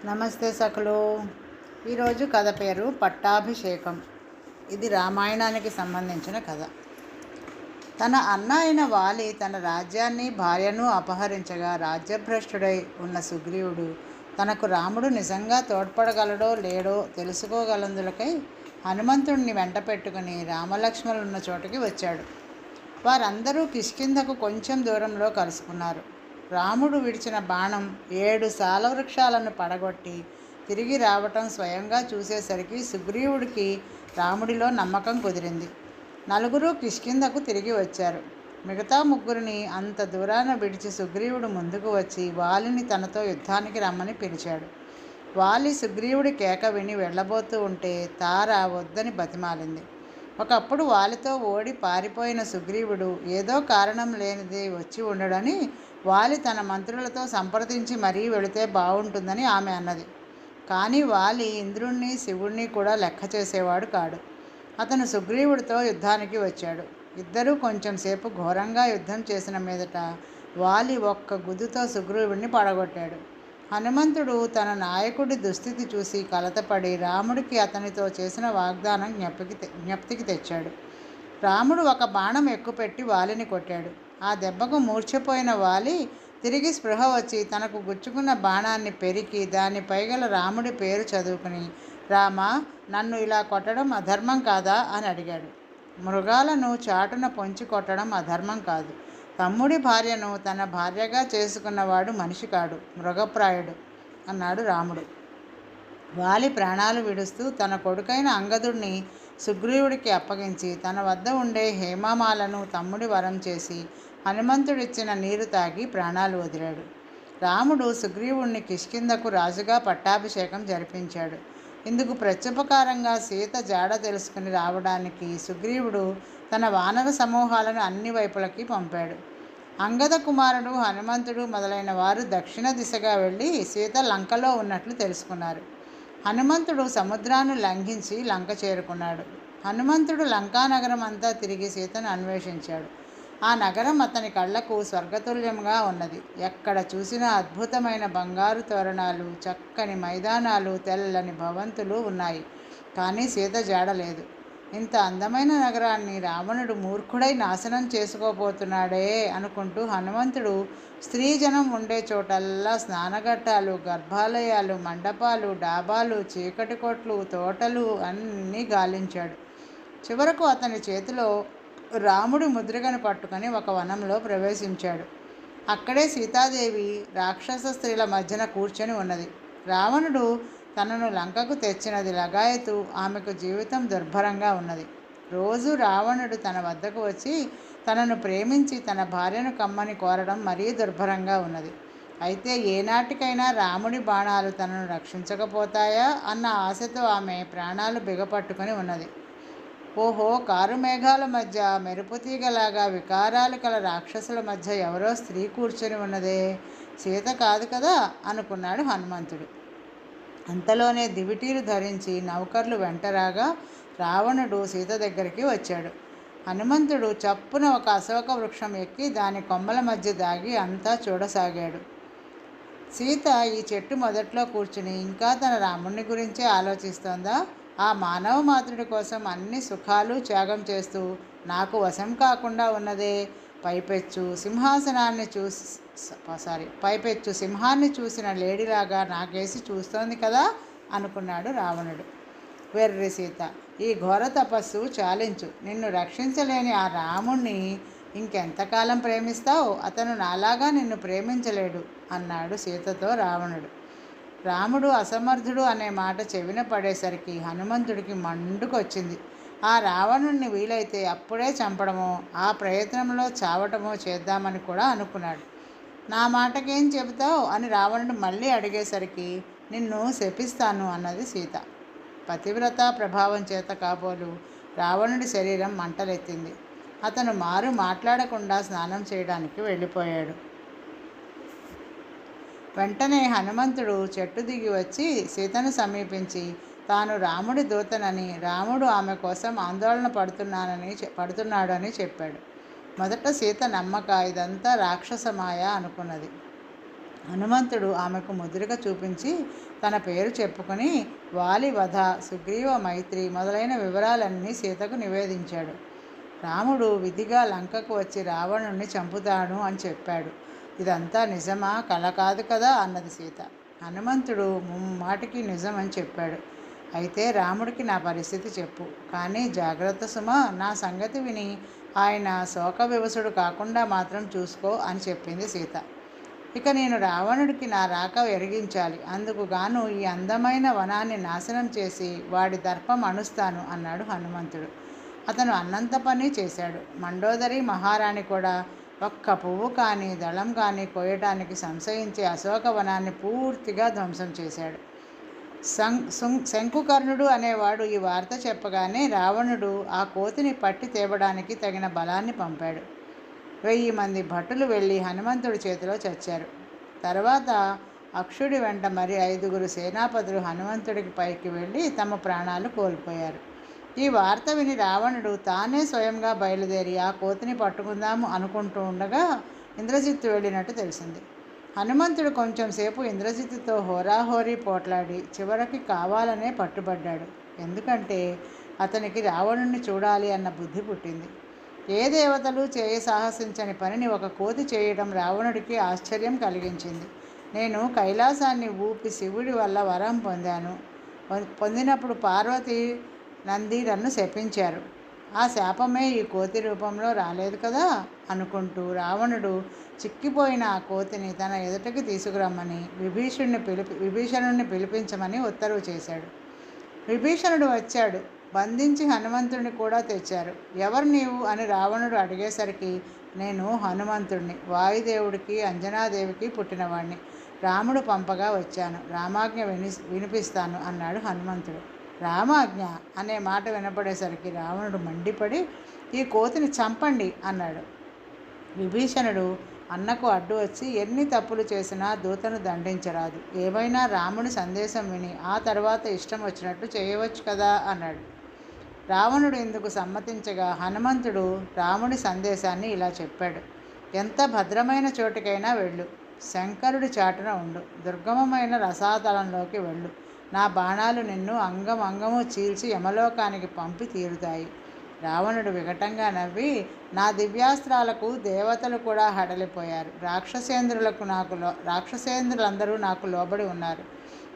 నమస్తే సఖలు. ఈరోజు కథ పేరు పట్టాభిషేకం. ఇది రామాయణానికి సంబంధించిన కథ. తన అన్న అయిన వాలి తన రాజ్యాన్ని భార్యను అపహరించగా రాజ్యభ్రష్టుడై ఉన్న సుగ్రీవుడు తనకు రాముడు నిజంగా తోడ్పడగలడో లేడో తెలుసుకోగలందులకై హనుమంతుడిని వెంట పెట్టుకుని రామలక్ష్మణులున్న చోటుకి వచ్చాడు. వారందరూ కిష్కింధకు కొంచెం దూరంలో కలుసుకున్నారు. రాముడు విడిచిన బాణం 7 సాలవృక్షాలను పడగొట్టి తిరిగి రావటం స్వయంగా చూసేసరికి సుగ్రీవుడికి రాముడిలో నమ్మకం కుదిరింది. నలుగురు కిష్కింధకు తిరిగి వచ్చారు. మిగతా ముగ్గురిని అంత దూరాన విడిచి సుగ్రీవుడు ముందుకు వచ్చి వాలిని తనతో యుద్ధానికి రమ్మని పిలిచాడు. వాలి సుగ్రీవుడి కేక విని వెళ్ళబోతూ ఉంటే తార వద్దని బతిమాలింది. ఒకప్పుడు వాలితో ఓడి పారిపోయిన సుగ్రీవుడు ఏదో కారణం లేనిది వచ్చి ఉండడని వాలి తన మంత్రులతో సంప్రదించి మరీ వెళితే బాగుంటుందని ఆమె అన్నది. కానీ వాలి ఇంద్రుణ్ణి శివుణ్ణి కూడా లెక్క చేసేవాడు కాడు. అతను సుగ్రీవుడితో యుద్ధానికి వచ్చాడు. ఇద్దరూ కొంచెం సేపు ఘోరంగా యుద్ధం చేసిన మీదట వాలి ఒక్క గుద్దుతో సుగ్రీవుడిని పడగొట్టాడు. హనుమంతుడు తన నాయకుడి దుస్థితి చూసి కలతపడి రాముడికి అతనితో చేసిన వాగ్దానం జ్ఞప్తికి తెచ్చాడు. రాముడు ఒక బాణం ఎక్కుపెట్టి వాలిని కొట్టాడు. ఆ దెబ్బకు మూర్ఛపోయిన వాలి తిరిగి స్పృహ వచ్చి తనకు గుచ్చుకున్న బాణాన్ని పెరికి దాని పైగల రాముడి పేరు చదువుకుని, రామా, నన్ను ఇలా కొట్టడం అధర్మం కాదా అని అడిగాడు. మృగాలను చాటున పొంచి కొట్టడం అధర్మం కాదు. తమ్ముడి భార్యను తన భార్యగా చేసుకున్నవాడు మనిషి కాడు, మృగప్రాయుడు అన్నాడు రాముడు. వాలి ప్రాణాలు విడుస్తూ తన కొడుకైన అంగదుడిని సుగ్రీవుడికి అప్పగించి తన వద్ద ఉండే హేమమాలను తమ్ముడి వరం చేసి హనుమంతుడిచ్చిన నీరు తాగి ప్రాణాలు వదిలాడు. రాముడు సుగ్రీవుణ్ణి కిష్కింధకు రాజుగా పట్టాభిషేకం జరిపించాడు. ఇందుకు ప్రత్యుపకారంగా సీత జాడ తెలుసుకుని రావడానికి సుగ్రీవుడు తన వానర సమూహాలను అన్ని వైపులకి పంపాడు. అంగద కుమారుడు హనుమంతుడు మొదలైన వారు దక్షిణ దిశగా వెళ్ళి సీత లంకలో ఉన్నట్లు తెలుసుకున్నారు. హనుమంతుడు సముద్రాన్ని లంఘించి లంక చేరుకున్నాడు. హనుమంతుడు లంకానగరం అంతా తిరిగి సీతను అన్వేషించాడు. ఆ నగరం అతని కళ్లకు స్వర్గతుల్యంగా ఉన్నది. ఎక్కడ చూసినా అద్భుతమైన బంగారు తోరణాలు, చక్కని మైదానాలు, తెల్లని భవంతులు ఉన్నాయి. కానీ సీత జాడలేదు. ఇంత అందమైన నగరాన్ని రావణుడు మూర్ఖుడై నాశనం చేసుకోబోతున్నాడే అనుకుంటూ హనుమంతుడు స్త్రీజనం ఉండే చోటల్లా స్నానఘట్టాలు, గర్భాలయాలు, మండపాలు, డాబాలు, చీకటి కొట్లు, తోటలు అన్నీ గాలించాడు. చివరకు అతని చేతిలో రాముడి ముద్రికను పట్టుకొని ఒక వనంలో ప్రవేశించాడు. అక్కడే సీతాదేవి రాక్షస స్త్రీల మధ్యన కూర్చొని ఉన్నది. రావణుడు తనను లంకకు తెచ్చినది లగాయతు ఆమెకు జీవితం దుర్భరంగా ఉన్నది. రోజు రావణుడు తన వద్దకు వచ్చి తనను ప్రేమించి తన భార్యను కమ్మని కోరడం మరీ దుర్భరంగా ఉన్నది. అయితే ఏనాటికైనా రాముడి బాణాలు తనను రక్షించకపోతాయా అన్న ఆశతో ఆమె ప్రాణాలు బిగపట్టుకొని ఉన్నది. ఓహో, కారు మేఘాల మధ్య మెరుపుతీగలాగా వికారాలు కల రాక్షసుల మధ్య ఎవరో స్త్రీ కూర్చొని ఉన్నదే, సీత కాదు కదా అనుకున్నాడు హనుమంతుడు. అంతలోనే దివిటీలు ధరించి నౌకర్లు వెంటరాగా రావణుడు సీత దగ్గరికి వచ్చాడు. హనుమంతుడు చప్పున ఒక అశోక వృక్షం ఎక్కి దాని కొమ్మల మధ్య దాగి అంతా చూడసాగాడు. సీత ఈ చెట్టు మొదట్లో కూర్చుని ఇంకా తన రాముడిని గురించే ఆలోచిస్తోందా? ఆ మానవ మాతృడి కోసం అన్ని సుఖాలు త్యాగం చేస్తూ నాకు వశం కాకుండా ఉన్నదే, పైపెచ్చు సింహాన్ని చూసిన లేడీలాగా నాకేసి చూస్తోంది కదా అనుకున్నాడు రావణుడు. వెర్రి సీత, ఈ ఘోర తపస్సు చాలించు. నిన్ను రక్షించలేని ఆ రాముణ్ణి ఇంకెంతకాలం ప్రేమిస్తావు? అతను నాలాగా నిన్ను ప్రేమించలేడు అన్నాడు సీతతో రావణుడు. రాముడు అసమర్థుడు అనే మాట చెవిన పడేసరికి హనుమంతుడికి మండుకొచ్చింది. ఆ రావణుణ్ణి వీలైతే అప్పుడే చంపడమో ఆ ప్రయత్నంలో చావటమో చేద్దామని కూడా అనుకున్నాడు. నా మాటకేం చెబుతావు అని రావణుడు మళ్ళీ అడిగేసరికి నిన్ను శపిస్తాను అన్నది సీత. పతివ్రత ప్రభావం చేత కాబోలు రావణుడి శరీరం మంటలెత్తింది. అతను మాట్లాడకుండా స్నానం చేయడానికి వెళ్ళిపోయాడు. వెంటనే హనుమంతుడు చెట్టు దిగి వచ్చి సీతను సమీపించి తాను రాముడి దూతనని, రాముడు ఆమె కోసం ఆందోళన పడుతున్నాడని చెప్పాడు. మొదట సీత నమ్మక ఇదంతా రాక్షసమాయ అనుకున్నది. హనుమంతుడు ఆమెకు ముద్రిక చూపించి తన పేరు చెప్పుకొని వాలి వధ, సుగ్రీవ మైత్రి మొదలైన వివరాలన్నీ సీతకు నివేదించాడు. రాముడు విధిగా లంకకు వచ్చి రావణుణ్ణి చంపుతాను అని చెప్పాడు. ఇదంతా నిజమా, కల కాదు కదా అన్నది సీత. హనుమంతుడు ముమ్మాటికి నిజం అని చెప్పాడు. అయితే రాముడికి నా పరిస్థితి చెప్పు, కానీ జాగ్రత్త సుమా, నా సంగతి విని ఆయన శోక వివసుడు కాకుండా మాత్రం చూసుకో అని చెప్పింది సీత. ఇక నేను రావణుడికి నా రాక ఎరిగించాలి, అందుకు గాను ఈ అందమైన వనాన్ని నాశనం చేసి వాడి దర్పం అణుస్తాను అన్నాడు హనుమంతుడు. అతను అన్నంత పని చేశాడు. మండోదరి మహారాణి కూడా ఒక్క పువ్వు కానీ దళం కానీ కోయటానికి సంశయించే అశోకవనాన్ని పూర్తిగా ధ్వంసం చేశాడు. శంకుకర్ణుడు అనేవాడు ఈ వార్త చెప్పగానే రావణుడు ఆ కోతిని పట్టి తేవడానికి తగిన బలాన్ని పంపాడు. 1000 మంది భటులు వెళ్ళి హనుమంతుడి చేతిలో చచ్చారు. తర్వాత అక్షుడి వెంట మరి 5గురు సేనాపతులు హనుమంతుడికి పైకి వెళ్ళి తమ ప్రాణాలు కోల్పోయారు. ఈ వార్త విని రావణుడు తానే స్వయంగా బయలుదేరి ఆ కోతిని పట్టుకుందాము అనుకుంటూ ఉండగా ఇంద్రజిత్తు వెళ్ళినట్టు తెలిసింది. హనుమంతుడు కొంచెం సేపు ఇంద్రజిత్తుతో హోరాహోరీ పోట్లాడి చివరికి కావాలనే పట్టుబడ్డాడు. ఎందుకంటే అతనికి రావణుణ్ణి చూడాలి అన్న బుద్ధి పుట్టింది. ఏ దేవతలు సాహసించని పనిని ఒక కోతి చేయడం రావణుడికి ఆశ్చర్యం కలిగించింది. నేను కైలాసాన్ని ఊపి శివుడి వల్ల వరం పొందాను. పొందినప్పుడు పార్వతి నంది నన్ను శపించారు. ఆ శాపమే ఈ కోతి రూపంలో రాలేదు కదా అనుకుంటూ రావణుడు చిక్కిపోయిన ఆ కోతిని తన ఎదుటకి తీసుకురమ్మని విభీషణుణ్ణి పిలిపించమని ఉత్తర్వు చేశాడు. విభీషణుడు వచ్చాడు. బంధించి హనుమంతుడిని కూడా తెచ్చారు. ఎవరు నీవు అని రావణుడు అడిగేసరికి నేను హనుమంతుడిని, వాయుదేవుడికి అంజనాదేవికి పుట్టినవాడిని. రాముడు పంపగా వచ్చాను. రామాజ్ఞ వినిపిస్తాను అన్నాడు హనుమంతుడు. రామాజ్ఞ అనే మాట వినపడేసరికి రావణుడు మండిపడి ఈ కోతిని చంపండి అన్నాడు. విభీషణుడు అన్నకు అడ్డు వచ్చి ఎన్ని తప్పులు చేసినా దూతను దండించరాదు, ఏమైనా రాముడి సందేశం విని ఆ తర్వాత ఇష్టం వచ్చినట్టు చేయవచ్చు కదా అన్నాడు. రావణుడు ఇందుకు సమ్మతించగా హనుమంతుడు రాముడి సందేశాన్ని ఇలా చెప్పాడు. ఎంత భద్రమైన చోటుకైనా వెళ్ళు, శంకరుడి చాటున ఉండు, దుర్గమమైన రసాతలంలోకి వెళ్ళు. నా బాణాలు నిన్ను అంగం అంగము చీల్చి యమలోకానికి పంపి తీరుతాయి. రావణుడు వికటంగా నవ్వి నా దివ్యాస్త్రాలకు దేవతలు కూడా హడలిపోయారు. రాక్షసేంద్రులందరూ నాకు లోబడి ఉన్నారు.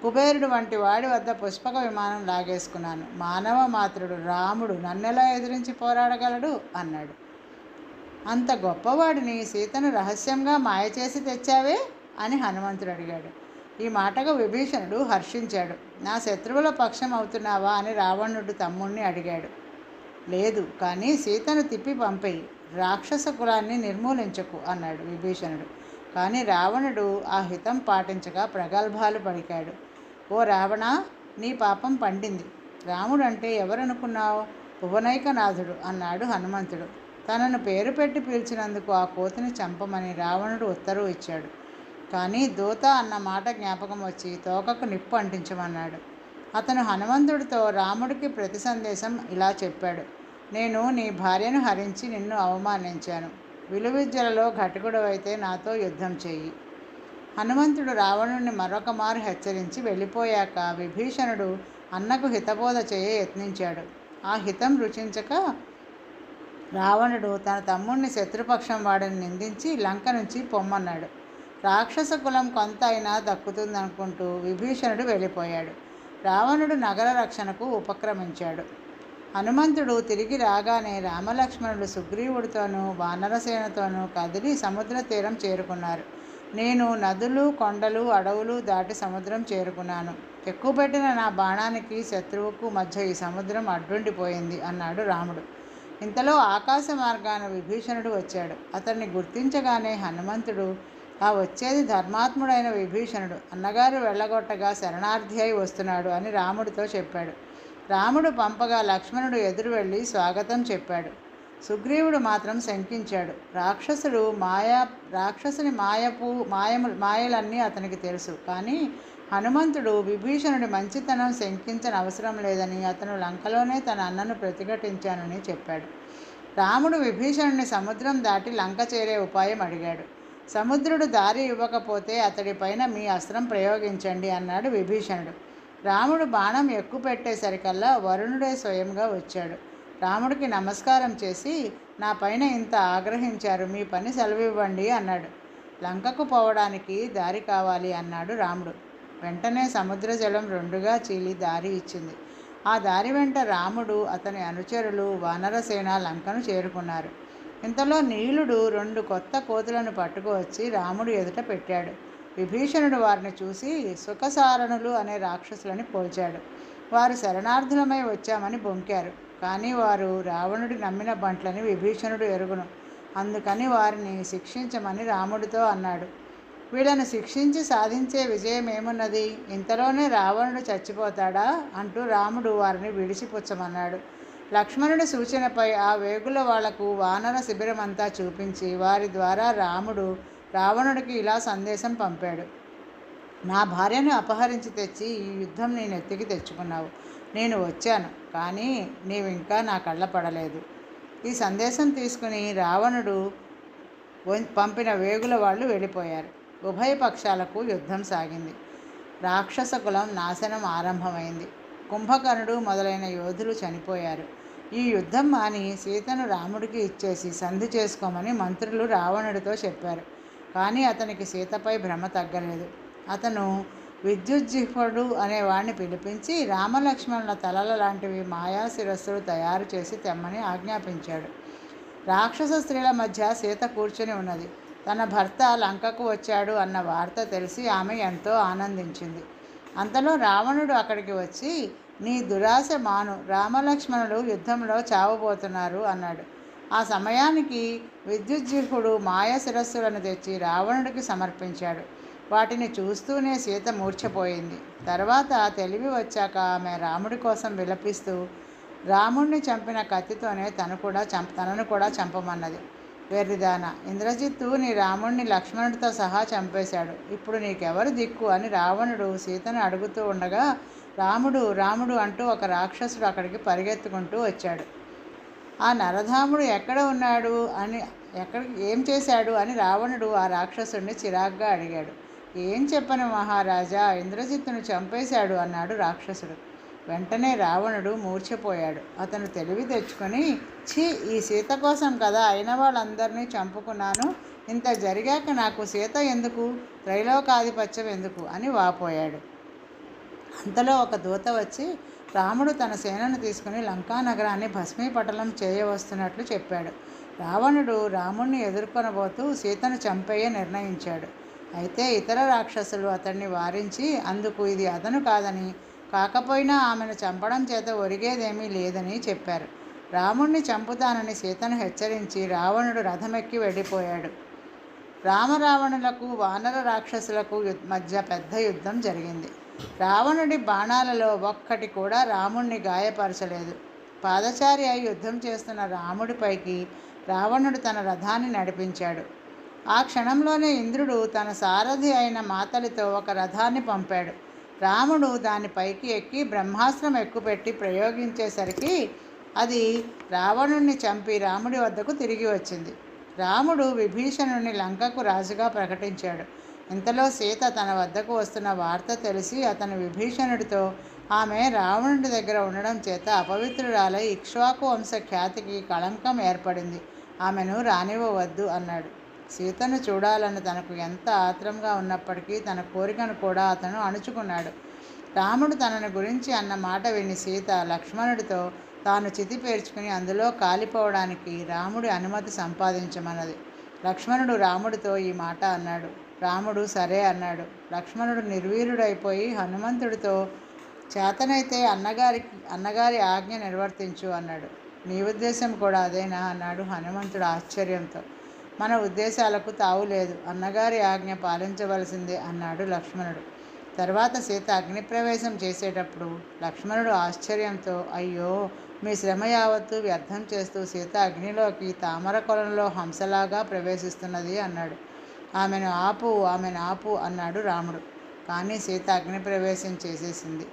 కుబేరుడు వంటి వాడి వద్ద పుష్పక విమానం లాగేసుకున్నాను. మానవ మాత్రుడు రాముడు నన్నెలా ఎదిరించి పోరాడగలడు అన్నాడు. అంత గొప్పవాడిని సీతను రహస్యంగా మాయ చేసి తెచ్చావే అని హనుమంతుడు అడిగాడు. ఈ మాటకు విభీషణుడు హర్షించాడు. నా శత్రువుల పక్షం అవుతున్నావా అని రావణుడు తమ్ముణ్ణి అడిగాడు. లేదు, కానీ సీతను తిప్పి పంపేయి, రాక్షస కులాన్ని నిర్మూలించకు అన్నాడు విభీషణుడు. కానీ రావణుడు ఆ హితం పాటించగా ప్రగల్భాలు పలికాడు. ఓ రావణ, నీ పాపం పండింది. రాముడు అంటే ఎవరనుకున్నావు? భువనైకనాథుడు అన్నాడు హనుమంతుడు. తనను పేరు పెట్టి పిలిచినందుకు ఆ కోతిని చంపమని రావణుడు ఉత్తర్వు ఇచ్చాడు. కానీ దూత అన్న మాట జ్ఞాపకం వచ్చి తోకకు నిప్పు అంటించమన్నాడు. అతను హనుమంతుడితో రాముడికి ప్రతి సందేశం ఇలా చెప్పాడు. నేను నీ భార్యను హరించి నిన్ను అవమానించాను. విలువిద్యలలో ఘటకుడవైతే నాతో యుద్ధం చెయ్యి. హనుమంతుడు రావణుడిని మరొక మారు హెచ్చరించి వెళ్ళిపోయాక విభీషణుడు అన్నకు హితబోధ చేయ యత్నించాడు. ఆ హితం రుచించక రావణుడు తన తమ్ముడిని శత్రుపక్షం వాడిని నిందించి లంక నుంచి పొమ్మన్నాడు. రాక్షస కులం కొంత అయినా దక్కుతుందనుకుంటూ విభీషణుడు వెళ్ళిపోయాడు. రావణుడు నగర రక్షణకు ఉపక్రమించాడు. హనుమంతుడు తిరిగి రాగానే రామలక్ష్మణుడు సుగ్రీవుడితోనూ వానరసేనతోనూ కదిలి సముద్ర తీరం చేరుకున్నారు. నేను నదులు, కొండలు, అడవులు దాటి సముద్రం చేరుకున్నాను. ఎక్కుపెట్టిన నా బాణానికి శత్రువుకు మధ్య ఈ సముద్రం అడ్డుండిపోయింది అన్నాడు రాముడు. ఇంతలో ఆకాశ మార్గాన విభీషణుడు వచ్చాడు. అతన్ని గుర్తించగానే హనుమంతుడు ఆ వచ్చేది ధర్మాత్ముడైన విభీషణుడు, అన్నగారు వెళ్ళగొట్టగా శరణార్థి అయి వస్తున్నాడు అని రాముడితో చెప్పాడు. రాముడు పంపగా లక్ష్మణుడు ఎదురు వెళ్ళి స్వాగతం చెప్పాడు. సుగ్రీవుడు మాత్రం శంకించాడు. రాక్షసుని మాయలన్నీ అతనికి తెలుసు. కానీ హనుమంతుడు విభీషణుడి మంచితనం శంకించని అవసరం లేదని, అతను లంకలోనే తన అన్నను ప్రతిఘటించానని చెప్పాడు. రాముడు విభీషణుని సముద్రం దాటి లంక చేరే ఉపాయం అడిగాడు. సముద్రుడు దారి ఇవ్వకపోతే అతడిపైన మీ అస్త్రం ప్రయోగించండి అన్నాడు విభీషణుడు. రాముడు బాణం ఎక్కుపెట్టేసరికల్లా వరుణుడే స్వయంగా వచ్చాడు. రాముడికి నమస్కారం చేసి, నా పైన ఇంత ఆగ్రహించారు, మీ పని సెలవివ్వండి అన్నాడు. లంకకు పోవడానికి దారి కావాలి అన్నాడు రాముడు. వెంటనే సముద్ర జలం రెండుగా చీలి దారి ఇచ్చింది. ఆ దారి వెంట రాముడు, అతని అనుచరులు, వానరసేన లంకను చేరుకున్నారు. ఇంతలో నీలుడు 2 కొత్త కోతులను పట్టుకువచ్చి రాముడు ఎదుట పెట్టాడు. విభీషణుడు వారిని చూసి సుఖసారణులు అనే రాక్షసులని పోల్చాడు. వారు శరణార్థులమై వచ్చామని బొంకారు. కానీ వారు రావణుడి నమ్మిన బంట్లని విభీషణుడు ఎరుగును. అందుకని వారిని శిక్షించమని రాముడితో అన్నాడు. వీళ్ళను శిక్షించి సాధించే విజయం ఏమున్నది? ఇంతలోనే రావణుడు చచ్చిపోతాడా అంటూ రాముడు వారిని విడిచిపుచ్చమన్నాడు. లక్ష్మణుడి సూచనపై ఆ వేగుల వాళ్లకు వానర శిబిరమంతా చూపించి వారి ద్వారా రాముడు రావణుడికి ఇలా సందేశం పంపాడు. నా భార్యను అపహరించి తెచ్చి ఈ యుద్ధం నేను ఎత్తికి తెచ్చుకున్నావు. నేను వచ్చాను, కానీ నీవింకా నా కళ్ళ పడలేదు. ఈ సందేశం తీసుకుని రావణుడు పంపిన వేగుల వాళ్ళు వెళ్ళిపోయారు. ఉభయ పక్షాలకు యుద్ధం సాగింది. రాక్షస కులం నాశనం ఆరంభమైంది. కుంభకర్ణుడు మొదలైన యోధులు చనిపోయారు. ఈ యుద్ధం మాని సీతను రాముడికి ఇచ్చేసి సంధి చేసుకోమని మంత్రులు రావణుడితో చెప్పారు. కానీ అతనికి సీతపై భ్రమ తగ్గలేదు. అతను విద్యుజ్జిహ్వుడు అనేవాడిని పిలిపించి రామలక్ష్మణుల తలల లాంటివి మాయా శిరస్సులు తయారు చేసి తెమ్మని ఆజ్ఞాపించాడు. రాక్షస స్త్రీల మధ్య సీత కూర్చుని ఉన్నది. తన భర్త లంకకు వచ్చాడు అన్న వార్త తెలిసి ఆమె ఎంతో ఆనందించింది. అంతలో రావణుడు అక్కడికి వచ్చి, నీ దురాశ మాను, రామలక్ష్మణుడు యుద్ధంలో చావబోతున్నారు అన్నాడు. ఆ సమయానికి విద్యుజ్జిహ్వుడు మాయ శిరస్సులను తెచ్చి రావణుడికి సమర్పించాడు. వాటిని చూస్తూనే సీత మూర్ఛపోయింది. తర్వాత తెలివి వచ్చాక ఆమె రాముడి కోసం విలపిస్తూ రాముణ్ణి చంపిన కత్తితోనే తనను కూడా చంపమన్నది. వెర్రిదాన, ఇంద్రజిత్తు నీ రాముణ్ణి లక్ష్మణుడితో సహా చంపేశాడు. ఇప్పుడు నీకెవరు దిక్కు అని రావణుడు సీతను అడుగుతూ ఉండగా రాముడు రాముడు అంటూ ఒక రాక్షసుడు అక్కడికి పరిగెత్తుకుంటూ వచ్చాడు. ఆ నరధాముడు ఎక్కడ ఉన్నాడు అని ఏం చేశాడు అని రావణుడు ఆ రాక్షసుడిని చిరాగ్గా అడిగాడు. ఏం చెప్పను మహారాజా, ఇంద్రజిత్తును చంపేశాడు అన్నాడు రాక్షసుడు. వెంటనే రావణుడు మూర్ఛపోయాడు. అతను తెలివి తెచ్చుకొని, ఛీ, ఈ సీత కోసం కదా అయిన వాళ్ళందరినీ చంపుకున్నాను, ఇంత జరిగాక నాకు సీత ఎందుకు, త్రైలోకాధిపత్యం ఎందుకు అని వాపోయాడు. అంతలో ఒక దూత వచ్చి రాముడు తన సేనను తీసుకుని లంకానగరాన్ని భస్మీపటలం చేయవస్తున్నట్లు చెప్పాడు. రావణుడు రాముణ్ణి ఎదుర్కొనబోతూ సీతను చంపేయ నిర్ణయించాడు. అయితే ఇతర రాక్షసులు అతన్ని వారించి అందుకు ఇది అతను కాదని, కాకపోయినా ఆమెను చంపడం చేత ఒరిగేదేమీ లేదని చెప్పారు. రాముణ్ణి చంపుతానని సీతను హెచ్చరించి రావణుడు రథమెక్కి వెళ్ళిపోయాడు. రామరావణులకు వానర రాక్షసులకు మధ్య పెద్ద యుద్ధం జరిగింది. రావణుడి బాణాలలో ఒక్కటి కూడా రాముణ్ణి గాయపరచలేదు. పాదచారి అయి యుద్ధం చేస్తున్న రాముడిపైకి రావణుడు తన రథాన్ని నడిపించాడు. ఆ క్షణంలోనే ఇంద్రుడు తన సారథి అయిన మాతలితో ఒక రథాన్ని పంపాడు. రాముడు దానిపైకి ఎక్కి బ్రహ్మాస్త్రం ఎక్కుపెట్టి ప్రయోగించేసరికి అది రావణుణ్ణి చంపి రాముడి వద్దకు తిరిగి వచ్చింది. రాముడు విభీషణుని లంకకు రాజుగా ప్రకటించాడు. ఇంతలో సీత తన వద్దకు వస్తున్న వార్త తెలిసి అతను విభీషణుడితో, ఆమె రావణుడి దగ్గర ఉండడం చేత అపవిత్రురాలై ఇక్ష్వాకు వంశ ఖ్యాతికి కళంకం ఏర్పడింది, ఆమెను రానివ్వవద్దు అన్నాడు. సీతను చూడాలని తనకు ఎంత ఆత్రంగా ఉన్నప్పటికీ తన కోరికను కూడా అతను అణుచుకున్నాడు. రాముడు తనని గురించి అన్న మాట విని సీత లక్ష్మణుడితో తాను చితి పేర్చుకుని అందులో కాలిపోవడానికి రాముడి అనుమతి సంపాదించమన్నది. లక్ష్మణుడు రాముడితో ఈ మాట అన్నాడు. రాముడు సరే అన్నాడు. లక్ష్మణుడు నిర్వీర్యుడైపోయి హనుమంతుడితో, చేతనైతే అన్నగారి ఆజ్ఞ నిర్వర్తించు అన్నాడు. నీ ఉద్దేశం కూడా అదేనా అన్నాడు హనుమంతుడు ఆశ్చర్యంతో. మన ఉద్దేశాలకు తావులేదు, అన్నగారి ఆజ్ఞ పాలించవలసిందే అన్నాడు లక్ష్మణుడు. తర్వాత సీత అగ్నిప్రవేశం చేసేటప్పుడు లక్ష్మణుడు ఆశ్చర్యంతో, అయ్యో, మీ శ్రమ యావత్తు వ్యర్థం చేస్తూ సీత అగ్నిలోకి తామర కొలంలో హంసలాగా ప్రవేశిస్తున్నది అన్నాడు. ఆమెను ఆపు అన్నాడు రాముడు. కానీ సీత అగ్నిప్రవేశం చేసేసింది.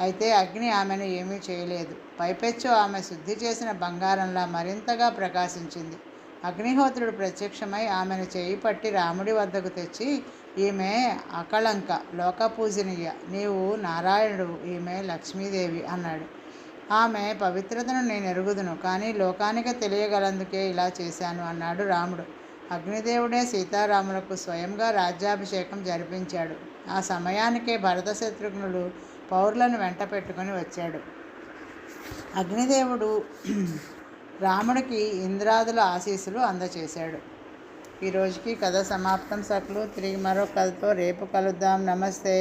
అయితే అగ్ని ఆమెను ఏమీ చేయలేదు. పైపెచ్చు ఆమె శుద్ధి చేసిన బంగారంలా మరింతగా ప్రకాశించింది. అగ్నిహోత్రుడు ప్రత్యక్షమై ఆమెను చేయి పట్టి రాముడి వద్దకు తెచ్చి, ఈమె అకళంక, లోకపూజనీయ, నీవు నారాయణుడు, ఈమె లక్ష్మీదేవి అన్నాడు. ఆమె పవిత్రతను నేను ఎరుగుదును, కానీ లోకానికి తెలియగలందుకే ఇలా చేశాను అన్నాడు రాముడు. అగ్నిదేవుడే సీతారాములకు స్వయంగా రాజ్యాభిషేకం జరిపించాడు. ఆ సమయానికే భరత శత్రుఘ్నులు పౌరులను వెంట పెట్టుకుని వచ్చాడు. అగ్నిదేవుడు రాముడికి ఇంద్రాదుల ఆశీస్సులు అందచేశాడు. ఈరోజుకి కథ సమాప్తం సకులు. తిరిగి మరో కథతో రేపు కలుద్దాం. నమస్తే.